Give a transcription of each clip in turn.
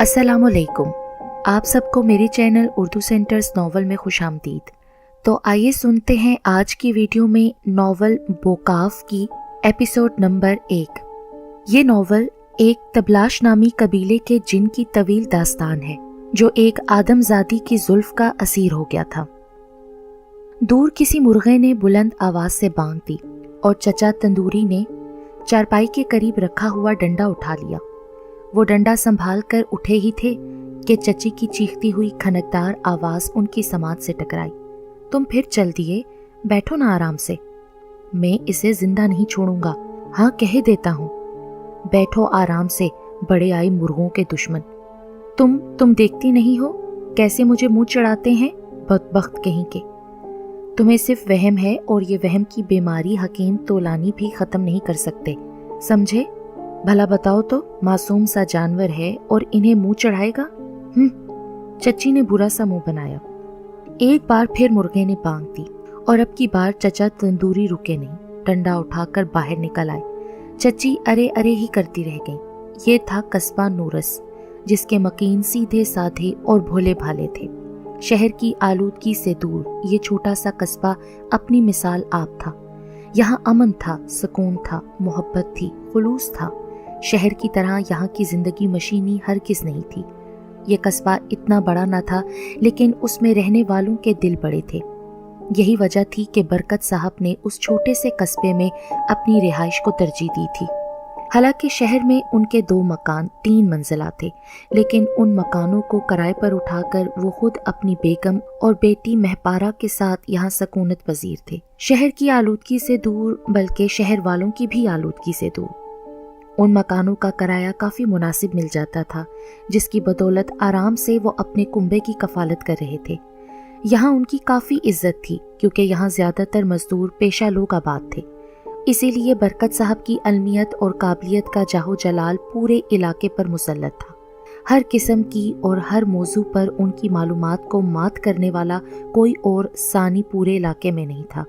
अस्सलामुअलैकुम। आप सबको मेरे चैनल उर्दू सेंटर्स नॉवल में खुशामदीद। तो आइए सुनते हैं आज की वीडियो में नॉवल बोकाफ की एपिसोड नंबर 1। ये नॉवल एक तबलाश नामी कबीले के जिन की तवील दास्तान है जो एक आदमजादी की जुल्फ का असीर हो गया था। दूर किसी मुर्गे ने बुलंद आवाज से बांग दी और चचा तंदूरी ने चारपाई के करीब रखा हुआ डंडा उठा लिया। वो डंडा संभाल कर उठे ही थे कि चची की चीखती हुई खनकदार आवाज उनकी समाज से टकराई। तुम फिर चल दिए, बैठो ना आराम से। मैं इसे जिंदा नहीं छोड़ूंगा, हाँ कह देता हूँ। बैठो आराम से, बड़े आई मुर्गों के दुश्मन। तुम देखती नहीं हो कैसे मुझे मुंह चढ़ाते हैं, बदबख्त कहीं के। तुम्हें सिर्फ वहम है और ये वहम की बीमारी हकीम तोलानी भी खत्म नहीं कर सकते, समझे? भला बताओ तो, मासूम सा जानवर है और इन्हें मुंह चढ़ाएगा? चची ने बुरा सा मुंह बनाया। एक बार फिर मुर्गे ने बांग दी और अब की बार चचा तंदूरी रुके नहीं, डंडा उठाकर बाहर निकल आए। चची अरे अरे ही करती रह गई। ये था कस्बा नूरस, जिसके मकीन सीधे साधे और भोले भाले थे। शहर की आलूदगी से दूर ये छोटा सा कस्बा अपनी मिसाल आप था। यहाँ अमन था, सुकून था, मोहब्बत थी, खुलूस था। शहर की तरह यहाँ की जिंदगी मशीनी हरगिज़ नहीं थी। ये कस्बा इतना बड़ा न था, लेकिन उसमें रहने वालों के दिल बड़े थे। यही वजह थी कि बरकत साहब ने उस छोटे से कस्बे में अपनी रिहाइश को तरजीह दी थी। हालांकि शहर में उनके 2 मकान 3 मंजिला थे, लेकिन उन मकानों को किराए पर उठाकर वो खुद अपनी बेगम और बेटी महपारा के साथ यहाँ सकूनत पजीर थे। शहर की आलूदगी से दूर, बल्कि शहर वालों की भी आलूदगी से दूर। उन मकानों का किराया काफ़ी मुनासिब मिल जाता था, जिसकी बदौलत आराम से वो अपने कुंबे की कफालत कर रहे थे। यहाँ उनकी काफ़ी इज्जत थी, क्योंकि यहाँ ज़्यादातर मजदूर पेशा लोग आबाद थे। इसीलिए बरकत साहब की अलमियत और काबिलियत का जाहो जलाल पूरे इलाके पर मुसल्लत था। हर किस्म की और हर मौजू पर उनकी मालूमात को मात करने वाला कोई और सानी पूरे इलाके में नहीं था।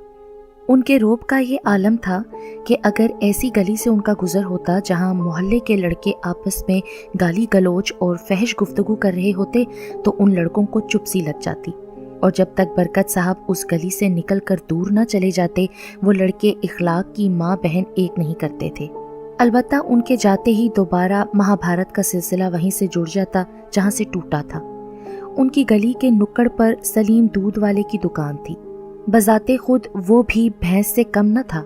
उनके रोब का ये आलम था कि अगर ऐसी गली से उनका गुजर होता जहां मोहल्ले के लड़के आपस में गाली गलौज और फहश गुफ्तगू कर रहे होते, तो उन लड़कों को चुप सी लग जाती, और जब तक बरकत साहब उस गली से निकलकर दूर न चले जाते, वो लड़के इखलाक की माँ बहन एक नहीं करते थे। अलबत्ता उनके जाते ही दोबारा महाभारत का सिलसिला वहीं से जुड़ जाता जहाँ से टूटा था। उनकी गली के नुक्कड़ पर सलीम दूध वाले की दुकान थी। बजाते खुद वो भी भैंस से कम न था।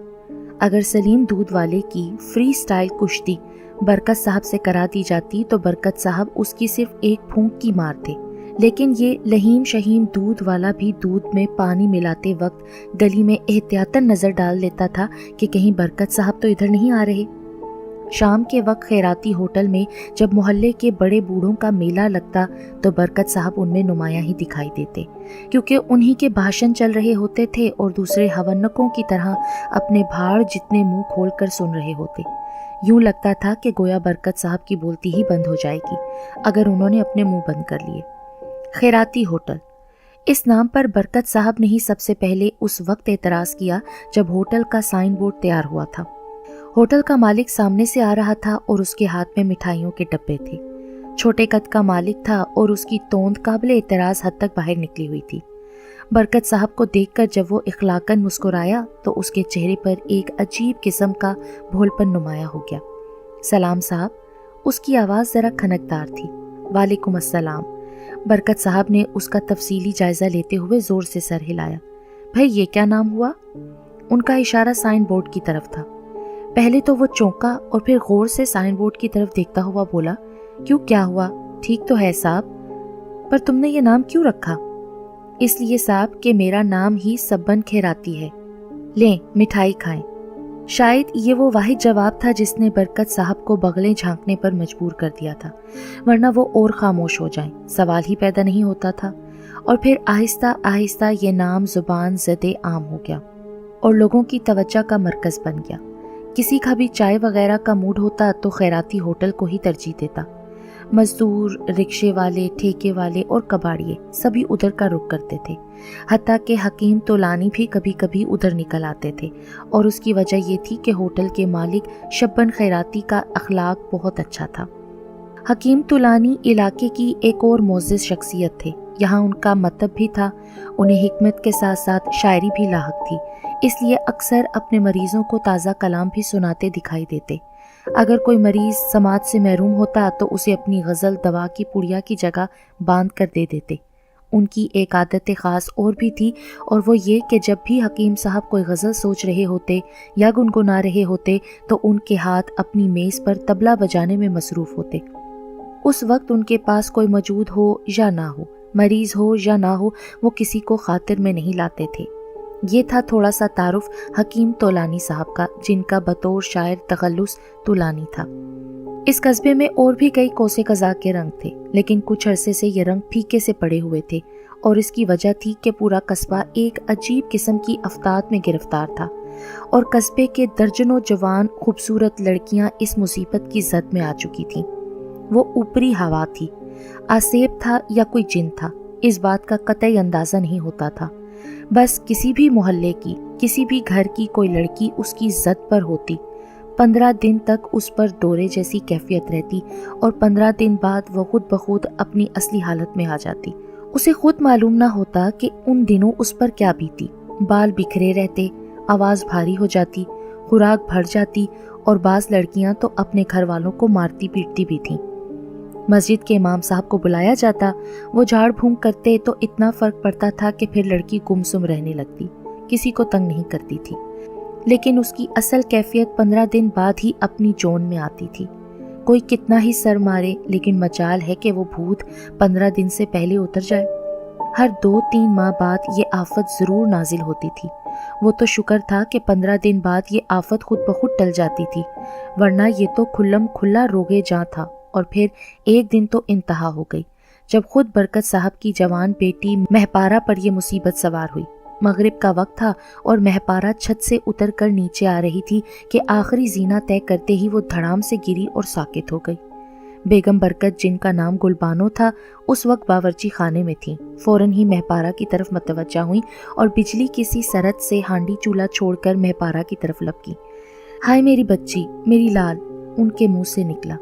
अगर सलीम दूध वाले की फ्री स्टाइल कुश्ती बरकत साहब से करा दी जाती तो बरकत साहब उसकी सिर्फ एक फूंक की मार थे, लेकिन ये लहीम शहीम दूध वाला भी दूध में पानी मिलाते वक्त गली में एहतियातन नजर डाल लेता था कि कहीं बरकत साहब तो इधर नहीं आ रहे। शाम के वक्त खैराती होटल में जब मोहल्ले के बड़े बूढ़ों का मेला लगता तो बरकत साहब उनमें नुमायां ही दिखाई देते, क्योंकि उन्हीं के भाषण चल रहे होते थे और दूसरे हवन्नकों की तरह अपने भाड़ जितने मुंह खोल कर सुन रहे होते। यूं लगता था कि गोया बरकत साहब की बोलती ही बंद हो जाएगी अगर उन्होंने अपने मुंह बंद कर लिए। खैराती होटल, इस नाम पर बरकत साहब ने ही सबसे पहले उस वक्त एतराज किया जब होटल का साइन बोर्ड तैयार हुआ था। होटल का मालिक सामने से आ रहा था और उसके हाथ में मिठाइयों के डब्बे थे। छोटे कद का मालिक था और उसकी तोंद काबिले एतराज हद तक बाहर निकली हुई थी। बरकत साहब को देखकर जब वो इखलाकन मुस्कुराया तो उसके चेहरे पर एक अजीब किस्म का भोलपन नुमाया हो गया। सलाम साहब, उसकी आवाज़ ज़रा खनकदार थी। वालेकुम अस्सलाम। बरकत साहब ने उसका तफसीली जायजा लेते हुए जोर से सर हिलाया। भाई ये क्या नाम हुआ? उनका इशारा साइन बोर्ड की तरफ था। पहले तो वो चौंका और फिर गौर से साइन बोर्ड की तरफ देखता हुआ बोला, क्यों, क्या हुआ? ठीक तो है साहब, पर तुमने ये नाम क्यों रखा? इसलिए साहब कि मेरा नाम ही सब्बन खैराती है। लें मिठाई खाएं। शायद ये वो वाहिद जवाब था जिसने बरकत साहब को बगलें झांकने पर मजबूर कर दिया था, वरना वो और खामोश हो जाएं, सवाल ही पैदा नहीं होता था। और फिर आहिस्ता आहिस्ता ये नाम जुबान ज़दे आम हो गया और लोगों की तवज्जो का मरकज़ बन गया। किसी का भी चाय वगैरह का मूड होता तो खैराती होटल को ही तरजीह देता। मजदूर, रिक्शे वाले, ठेके वाले और कबाड़िए सभी उधर का रुख करते थे। हत्ता कि हकीम तोलानी भी कभी कभी उधर निकल आते थे, और उसकी वजह ये थी कि होटल के मालिक शब्बन खैराती का अखलाक बहुत अच्छा था। حکیم طولانی علاقے کی ایک اور معزز شخصیت تھے. یہاں ان کا مطلب بھی تھا. انہیں حکمت کے ساتھ ساتھ شاعری بھی لاحق تھی، اس لیے اکثر اپنے مریضوں کو تازہ کلام بھی سناتے دکھائی دیتے. اگر کوئی مریض سماعت سے محروم ہوتا تو اسے اپنی غزل دوا کی پڑیا کی جگہ باندھ کر دے دیتے. ان کی ایک عادت خاص اور بھی تھی، اور وہ یہ کہ جب بھی حکیم صاحب کوئی غزل سوچ رہے ہوتے یا گنگنا رہے ہوتے تو ان کے ہاتھ اپنی میز پر طبلہ بجانے میں مصروف ہوتے. اس وقت ان کے پاس کوئی موجود ہو یا نہ ہو، مریض ہو یا نہ ہو، وہ کسی کو خاطر میں نہیں لاتے تھے. یہ تھا تھوڑا سا تعارف حکیم طولانی صاحب کا، جن کا بطور شاعر تخلص طولانی تھا. اس قصبے میں اور بھی کئی کوسے قزاق کے رنگ تھے، لیکن کچھ عرصے سے یہ رنگ پھیکے سے پڑے ہوئے تھے، اور اس کی وجہ تھی کہ پورا قصبہ ایک عجیب قسم کی افتاد میں گرفتار تھا، اور قصبے کے درجنوں جوان خوبصورت لڑکیاں اس مصیبت کی زد میں آ چکی تھیں. وہ اوپری ہوا تھی، آسیب تھا یا کوئی جن تھا، اس بات کا قطعی اندازہ نہیں ہوتا تھا. بس کسی بھی محلے کی، کسی بھی گھر کی کوئی لڑکی اس کی زد پر ہوتی، 15 دن تک اس پر دورے جیسی کیفیت رہتی، اور 15 دن بعد وہ خود بخود اپنی اصلی حالت میں آ جاتی. اسے خود معلوم نہ ہوتا کہ ان دنوں اس پر کیا بیتی. بال بکھرے رہتے، آواز بھاری ہو جاتی، خوراک بڑھ جاتی، اور بعض لڑکیاں تو اپنے گھر والوں کو مارتی پیٹتی بھی تھیں. مسجد کے امام صاحب کو بلایا جاتا، وہ جھاڑ پھونک کرتے تو اتنا فرق پڑتا تھا کہ پھر لڑکی گمسم رہنے لگتی، کسی کو تنگ نہیں کرتی تھی. لیکن اس کی اصل کیفیت 15 دن بعد ہی اپنی جون میں آتی تھی. کوئی کتنا ہی سر مارے، لیکن مجال ہے کہ وہ بھوت 15 دن سے پہلے اتر جائے. ہر 2-3 ماہ بعد یہ آفت ضرور نازل ہوتی تھی. وہ تو شکر تھا کہ 15 دن بعد یہ آفت خود بخود ٹل جاتی تھی، ورنہ یہ تو کھلم کھلا روغے جاں تھا. اور پھر ایک دن تو انتہا ہو گئی جب خود برکت صاحب کی جوان بیٹی مہپارہ پر یہ مصیبت سوار ہوئی. مغرب کا وقت تھا اور مہپارہ چھت سے اتر کر نیچے آ رہی تھی کہ آخری زینہ طے کرتے ہی وہ دھڑام سے گری اور ساکت ہو گئی. بیگم برکت، جن کا نام گلبانو تھا، اس وقت باورچی خانے میں تھیں. فوراً ہی مہپارہ کی طرف متوجہ ہوئیں اور بجلی کسی سرت سے ہانڈی چولہا چھوڑ کر مہپارہ کی طرف لپکی. ہائے میری بچی، میری لال، ان کے منہ سے نکلا.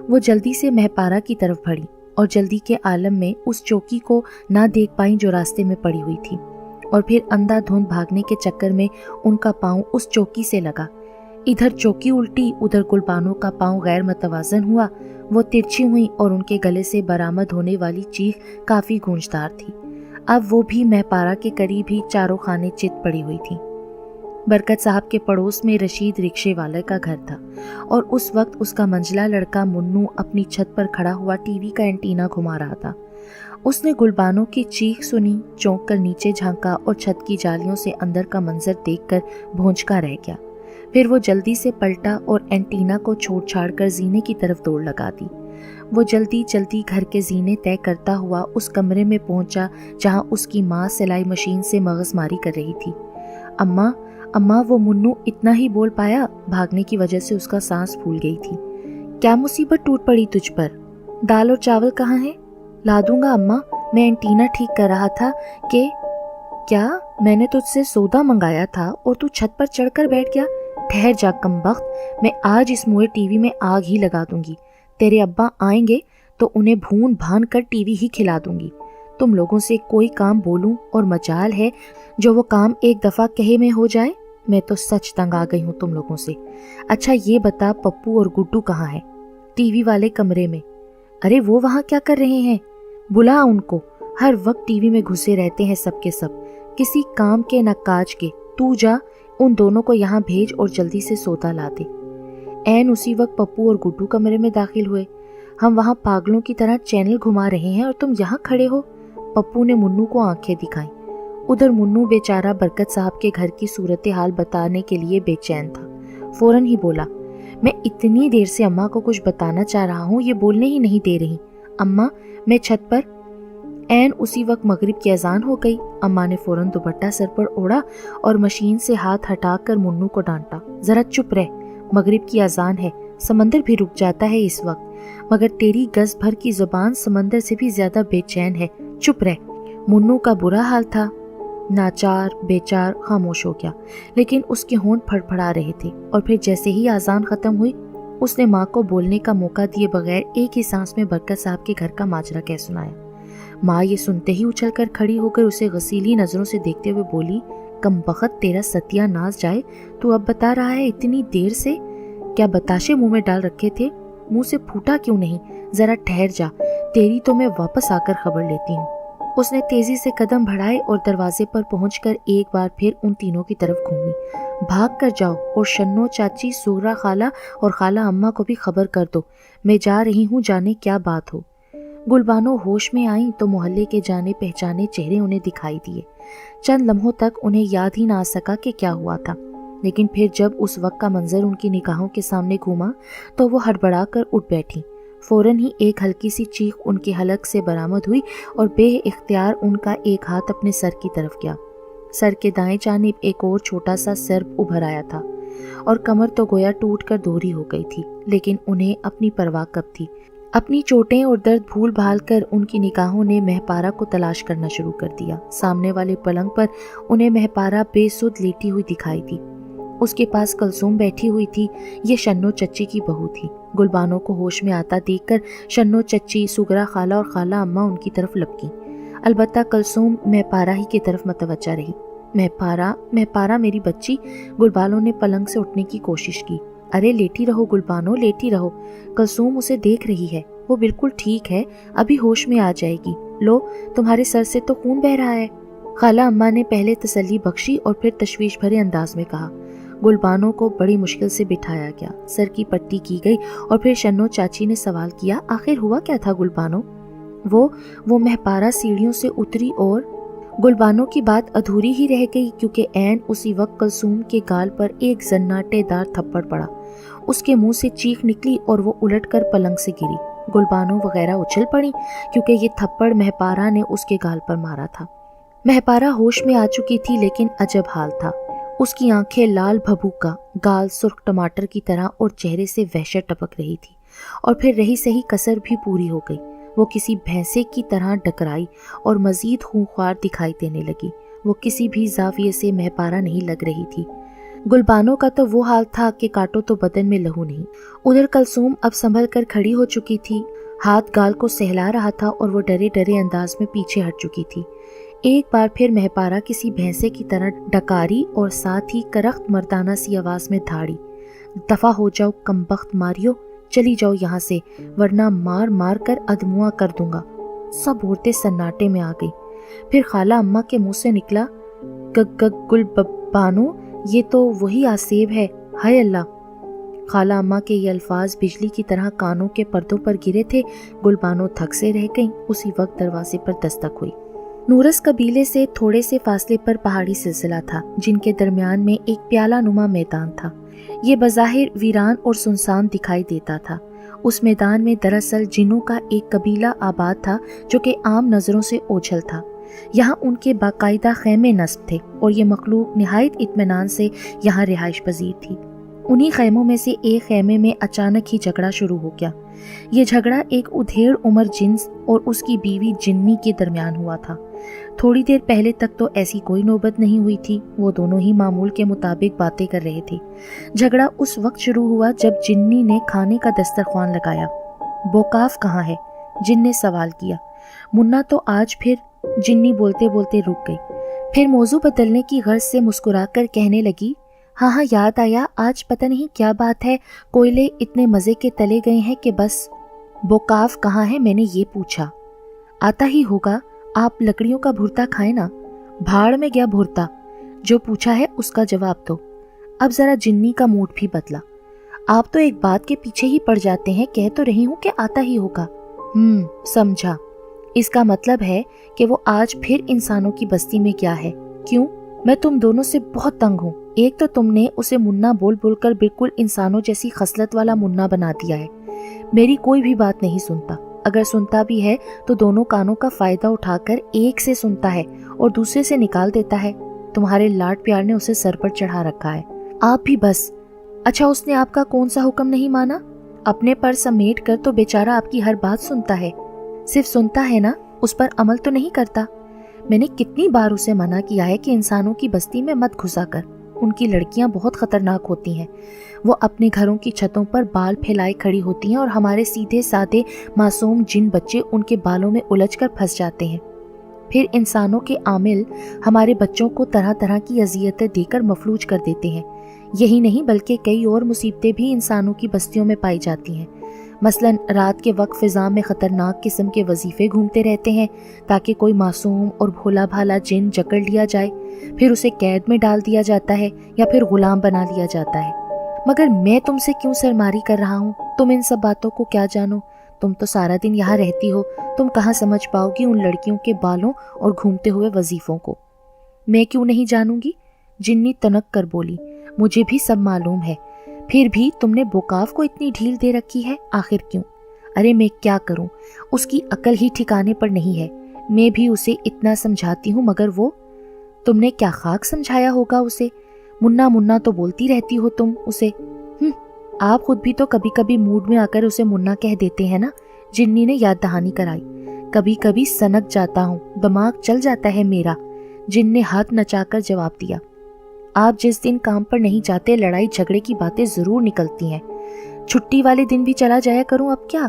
وہ جلدی سے مہپارہ کی طرف بڑھی اور جلدی کے عالم میں اس چوکی کو نہ دیکھ پائیں جو راستے میں پڑی ہوئی تھی، اور پھر اندھا دھند بھاگنے کے چکر میں ان کا پاؤں اس چوکی سے لگا. ادھر چوکی الٹی، ادھر گلبانو کا پاؤں غیر متوازن ہوا. وہ ترچھی ہوئی اور ان کے گلے سے برآمد ہونے والی چیخ کافی گونجدار تھی. اب وہ بھی مہپارہ کے قریب ہی چاروں خانے چت پڑی ہوئی تھی. برکت صاحب کے پڑوس میں رشید رکشے والے کا گھر تھا، اور اس وقت اس کا منجلا لڑکا منو اپنی چھت پر کھڑا ہوا ٹی وی کا اینٹینا گھما رہا تھا. اس نے گلبانو کی چیخ سنی، چونک کر نیچے جھانکا اور چھت کی جالیوں سے اندر کا منظر دیکھ کر بھونچکا رہ گیا. پھر وہ جلدی سے پلٹا اور اینٹینا کو چھوڑ چھاڑ کر زینے کی طرف دوڑ لگا دی. وہ جلدی جلدی گھر کے زینے طے کرتا ہوا اس کمرے میں پہنچا جہاں اس کی ماں سلائی مشین سے مغز ماری کر رہی تھی. اماں، اماں، وہ منو اتنا ہی بول پایا. بھاگنے کی وجہ سے اس کا سانس پھول گئی تھی. کیا مصیبت ٹوٹ پڑی تجھ پر؟ دال اور چاول کہاں ہیں؟ لا دوں گا اماں، میں اینٹینا ٹھیک کر رہا تھا کہ کیا میں نے تجھ سے سودا منگایا تھا اور تو چھت پر چڑھ کر بیٹھ گیا؟ ٹھہر جا کم بخت، میں آج اس موئے ٹی وی میں آگ ہی لگا دوں گی. تیرے ابا آئیں گے تو انہیں بھون بھان کر ٹی وی ہی کھلا دوں گی. تم لوگوں سے کوئی کام بولوں اور مجال ہے جو وہ کام ایک دفعہ کہے میں ہو جائے. میں تو سچ تنگ آ گئی ہوں تم لوگوں سے. اچھا یہ بتا، پپو اور گڈو کہاں ہیں؟ ٹی وی والے کمرے میں. ارے وہ وہاں کیا کر رہے ہیں؟ بلا ان کو، ہر وقت ٹی وی میں گھسے رہتے ہیں سب کے سب، کسی کام کے نہ کاج کے. تو جا ان دونوں کو یہاں بھیج اور جلدی سے سودا لا دے. عین اسی وقت پپو اور گڈو کمرے میں داخل ہوئے. ہم وہاں پاگلوں کی طرح چینل گھما رہے ہیں اور تم یہاں کھڑے ہو. پپو نے منو کو آنکھیں دکھائیں. ادھر منو بیچارہ برکت صاحب کے گھر کی صورتحال بتانے کے لیے بے چین تھا. فوراً ہی بولا، میں اتنی دیر سے اماں کو کچھ بتانا چاہ رہا ہوں، یہ بولنے ہی نہیں دے رہی. اماں، میں چھت پر. عین اسی وقت مغرب کی اذان ہو گئی. اماں نے فوراً دوپٹہ سر پر اوڑھا اور مشین سے ہاتھ ہٹا کر منو کو ڈانٹا. ذرا چپ رہ، مغرب کی اذان ہے، سمندر بھی رک جاتا ہے اس وقت، مگر تیری گز بھر کی زبان سمندر سے بھی زیادہ بے چین ہے. چپ رہ. منو کا برا حال تھا. ناچار بیچار خاموش ہو گیا، لیکن اس کے ہونٹ پھڑ پھڑا رہے تھے. اور پھر جیسے ہی اذان ختم ہوئی उसने माँ को बोलने का मौका दिए बगैर एक ही सांस में बरकत साहब के घर का माजरा कह सुनाया। माँ ये सुनते ही उछलकर खड़ी होकर उसे गसीली नजरों से देखते हुए बोली, कमबख्त तेरा सत्यानाश जाए, तू अब बता रहा है इतनी देर से? क्या बताशे मुंह में डाल रखे थे? मुंह से फूटा क्यों नहीं? जरा ठहर जा, तेरी तो मैं वापस आकर खबर लेती हूँ। उसने तेजी से कदम बढ़ाए और दरवाजे पर पहुंचकर एक बार फिर उन तीनों की तरफ घूमी। भाग कर जाओ और शन्नो चाची, सूरा खाला और खाला अम्मा को भी खबर कर दो, मैं जा रही हूँ, जाने क्या बात हो। गुलबानो होश में आई तो मोहल्ले के जाने पहचाने चेहरे उन्हें दिखाई दिए। चंद लम्हों तक उन्हें याद ही ना आ सका कि क्या हुआ था, लेकिन फिर जब उस वक्त का मंजर उनकी निगाहों के सामने घूमा तो वो हड़बड़ा कर उठ बैठी। फौरन ही एक हल्की सी चीख उनके हलक से बरामद हुई और बेइख्तियार उनका एक हाथ अपने सर की तरफ गया। सर के दाएं जानिब एक और छोटा सा सर्प उभर आया था और कमर तो गोया टूट कर दोहरी हो गई थी, लेकिन उन्हें अपनी परवाह कब थी। अपनी चोटें और दर्द भूल भाल कर उनकी निगाहों ने महपारा को तलाश करना शुरू कर दिया। सामने वाले पलंग पर उन्हें महपारा बेसुध लेटी हुई दिखाई दी। उसके पास कलसूम बैठी हुई थी। ये शन्नो चच्ची की बहू थी। गुलबानो को होश में आता देखकर शन्नो चच्ची, सुगरा खाला और खाला अम्मा उनकी तरफ लपकी। अलबत्ता कलसूम महपारा ही की तरफ मतवज्जा रही। महपारा मेरी बच्ची। गुलबानो ने पलंग से उठने की कोशिश की। अरे लेटी रहो गुलबानो, लेटी रहो। कलसूम उसे देख रही है, वो बिल्कुल ठीक है, अभी होश में आ जाएगी। लो, तुम्हारे सर से तो खून बह रहा है। खाला अम्मा ने पहले तसल्ली बख्शी और फिर तशवीश भरे अंदाज में कहा। गुलबानो को बड़ी मुश्किल से बिठाया गया, सर की पट्टी की गई और फिर शन्नो चाची ने सवाल किया, आखिर हुआ क्या था गुलबानो? वो महपारा सीढ़ियों से उतरी और गुलबानो की बात अधूरी ही रह गई क्योंकि ऐन उसी वक्त कलसूम के गाल पर एक जन्नाटेदार थप्पड़ पड़ा। उसके मुंह से चीख निकली और वो उलटकर पलंग से गिरी। गुलबानो वगैरह उछल पड़ी क्योंकि ये थप्पड़ महपारा ने उसके गाल पर मारा था। महपारा होश में आ चुकी थी, लेकिन अजब हाल था। उसकी आंखें लाल भभूका, गाल सुर्ख टमाटर की तरह और चेहरे से वहशत टपक रही थी। और फिर रही सही कसर भी पूरी हो गई। वो किसी भैंसे की तरह डकराई और मजीद खूंखार दिखाई देने लगी। वो किसी भी जाविये से महपारा नहीं लग रही थी। गुलबानो का तो वो हाल था कि काटो तो बदन में लहू नहीं। उधर कलसूम अब संभल कर खड़ी हो चुकी थी, हाथ गाल को सहला रहा था और वो डरे डरे अंदाज में पीछे हट चुकी थी। एक बार फिर महपारा किसी भैंसे की तरह डकारी और साथ ही करख्त मर्दाना सी आवाज में धाड़ी, दफा हो जाओ कमबख्त मारियो, चली जाओ यहाँ से वरना मार मार कर अधमुआ कर दूंगा। सब औरतें सन्नाटे में आ गई। फिर खाला अम्मा के मुंह से निकला, गुलबानो, ये तो वही आसेब है, हाय अल्लाह। खाला अम्मा के ये अल्फाज बिजली की तरह कानों के पर्दों पर गिरे थे। गुलबानो थक से रह गई। उसी वक्त दरवाजे पर दस्तक हुई। नूरस कबीले से थोड़े से फासले पर पहाड़ी सिलसिला था, जिनके दरमियान में एक प्याला नुमा मैदान था। ये बज़ाहिर वीरान और सुनसान दिखाई देता था। उस मैदान में दरअसल जिन्नों का एक कबीला आबाद था जो कि आम नजरों से ओझल था। यहाँ उनके बाकायदा खैमे नस्ब थे और ये मखलूक निहायत इत्मीनान से यहाँ रिहाइश पजीर थी। उन्हीं खैमों में से एक खैमे में अचानक ही झगड़ा शुरू हो गया। ये झगड़ा एक उधेड़ उमर जिन्स और उसकी बीवी जिन्नी के दरमियान हुआ था। थोड़ी देर पहले तक तो ऐसी कोई नौबत नहीं हुई थी। वो दोनों ही मामूल के मुताबिक बातें कर रहे थे। झगड़ा उस वक्त शुरू हुआ जब जिन्नी ने खाने का दस्तरख्वान लगाया। बोकाफ कहाँ है? जिन ने सवाल किया। मुन्ना तो आज फिर, जिन्नी बोलते बोलते रुक गई। फिर मौजू बदलने की गर्ज से मुस्कुराकर कहने लगी, हाँ याद आया, आज पता नहीं क्या बात है, कोयले इतने मजे के तले गए हैं कि बस। बोकाफ कहाँ है मैंने ये पूछा। आता ही होगा, आप लकड़ियों का भुर्ता खाए ना। भाड़ में गया भुर्ता, जो पूछा है उसका जवाब दो। अब जरा जिन्नी का मूड भी बदला। आप तो एक बात के पीछे ही पड़ जाते हैं, कह तो रही हूँ कि आता ही होगा। समझा। इसका मतलब है कि वो आज फिर इंसानों की बस्ती में गया है। क्यों? मैं तुम दोनों से बहुत तंग हूँ। एक तो तुमने उसे मुन्ना बोल बोलकर बिल्कुल इंसानों जैसी खसलत वाला मुन्ना बना दिया है। मेरी कोई भी बात नहीं सुनता, अगर सुनता भी है तो दोनों कानों का फायदा उठाकर एक से सुनता है और दूसरे से निकाल देता है। तुम्हारे लाड प्यार ने उसे सर पर चढ़ा रखा है। आप भी बस। अच्छा, उसने आपका कौन सा हुक्म नहीं माना? अपने पर समेट कर तो बेचारा आपकी हर बात सुनता है। सिर्फ सुनता है ना, उस पर अमल तो नहीं करता। मैंने कितनी बार उसे मना किया है कि इंसानों की बस्ती में मत घुसा कर। ان کی لڑکیاں بہت خطرناک ہوتی ہیں۔ وہ اپنے گھروں کی چھتوں پر بال پھیلائے کھڑی ہوتی ہیں اور ہمارے سیدھے سادے معصوم جن بچے ان کے بالوں میں الجھ کر پھنس جاتے ہیں۔ پھر انسانوں کے عامل ہمارے بچوں کو طرح طرح کی اذیتیں دے کر مفلوج کر دیتے ہیں۔ یہی نہیں بلکہ کئی اور مصیبتیں بھی انسانوں کی بستیوں میں پائی جاتی ہیں۔ مثلاً رات کے وقت فضا میں خطرناک قسم کے وظیفے گھومتے رہتے ہیں تاکہ کوئی معصوم اور بھولا بھالا جن جکڑ لیا جائے، پھر اسے قید میں ڈال دیا جاتا ہے یا پھر غلام بنا لیا جاتا ہے۔ مگر میں تم سے کیوں سرماری کر رہا ہوں؟ تم ان سب باتوں کو کیا جانو؟ تم تو سارا دن یہاں رہتی ہو، تم کہاں سمجھ پاؤ گی ان لڑکیوں کے بالوں اور گھومتے ہوئے وظیفوں کو؟ میں کیوں نہیں جانوں گی؟ جنی تنک کر بولی، مجھے بھی سب معلوم ہے، پھر بھی تم نے بوکاف کو اتنی ڈھیل دے رکھی ہے، آخر کیوں؟ ارے میں کیا کروں، اس کی عقل ہی ٹھکانے پر نہیں ہے، میں بھی اسے اتنا سمجھاتی ہوں مگر وہ… تم نے کیا خاک سمجھایا ہوگا اسے؟ منا منا تو بولتی رہتی ہو تم اسے۔ آپ خود بھی تو کبھی کبھی موڈ میں آ کر اسے منا کہہ دیتے ہیں نا، جنی نے یاد دہانی کرائی۔ کبھی کبھی سنک جاتا ہوں، دماغ چل جاتا ہے میرا، جن نے ہاتھ نچا کر جواب دیا۔ آپ جس دن کام پر نہیں جاتے لڑائی جھگڑے کی باتیں ضرور نکلتی ہیں، چھٹی والے دن بھی چلا جایا کروں اب کیا؟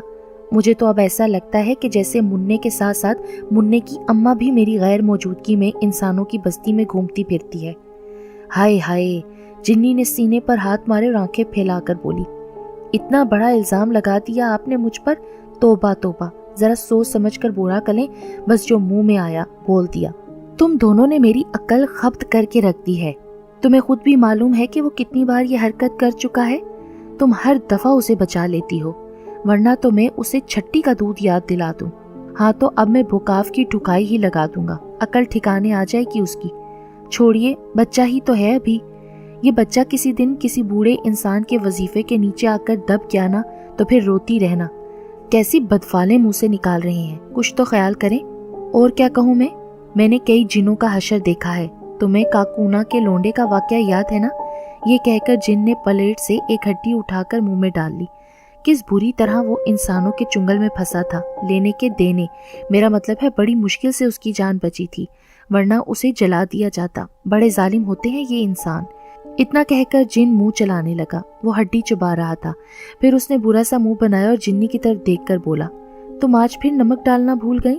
مجھے تو اب ایسا لگتا ہے کہ جیسے مننے کے ساتھ ساتھ مننے کی اماں بھی میری غیر موجودگی میں انسانوں کی بستی میں گھومتی پھرتی ہے۔ ہائے ہائے، جنی نے سینے پر ہاتھ مارے اور آنکھیں پھیلا کر بولی، اتنا بڑا الزام لگا دیا آپ نے مجھ پر، توبہ توبہ، ذرا سوچ سمجھ کر بولا کریں، بس جو منہ میں آیا بول دیا۔ تم دونوں نے میری عقل خبت کر کے رکھ دی ہے۔ تمہیں خود بھی معلوم ہے کہ وہ کتنی بار یہ حرکت کر چکا ہے، تم ہر دفعہ اسے بچا لیتی ہو، ورنہ تو میں اسے چھٹی کا دودھ یاد دلا دوں۔ ہاں تو اب میں بھوکاف کی ٹھکائی ہی لگا دوں گا، عقل ٹھکانے آ جائے گی اس کی۔ چھوڑیے، بچہ ہی تو ہے ابھی، یہ بچہ کسی دن کسی بوڑھے انسان کے وظیفے کے نیچے آ کر دب گیا نا تو پھر روتی رہنا۔ کیسی بدفالیں منہ سے نکال رہے ہیں، کچھ تو خیال کریں۔ اور کیا کہوں میں نے کئی جنوں کا حشر دیکھا ہے، تمہیں کاکونا کے لونڈے کا واقعہ یاد ہے نا؟ یہ کہہ کر جن نے پلیٹ سے ایک ہڈی اٹھا کر منہ میں ڈال لی۔ کس بری طرح وہ انسانوں کے چنگل میں پھنسا تھا، لینے کے دینے، میرا مطلب ہے بڑی مشکل سے اس کی جان بچی تھی، ورنہ اسے جلا دیا جاتا۔ بڑے ظالم ہوتے ہیں یہ انسان۔ اتنا کہہ کر جن منہ چلانے لگا، وہ ہڈی چبا رہا تھا، پھر اس نے برا سا منہ بنایا اور جنی کی طرف دیکھ کر بولا، تم آج پھر نمک ڈالنا بھول گئی؟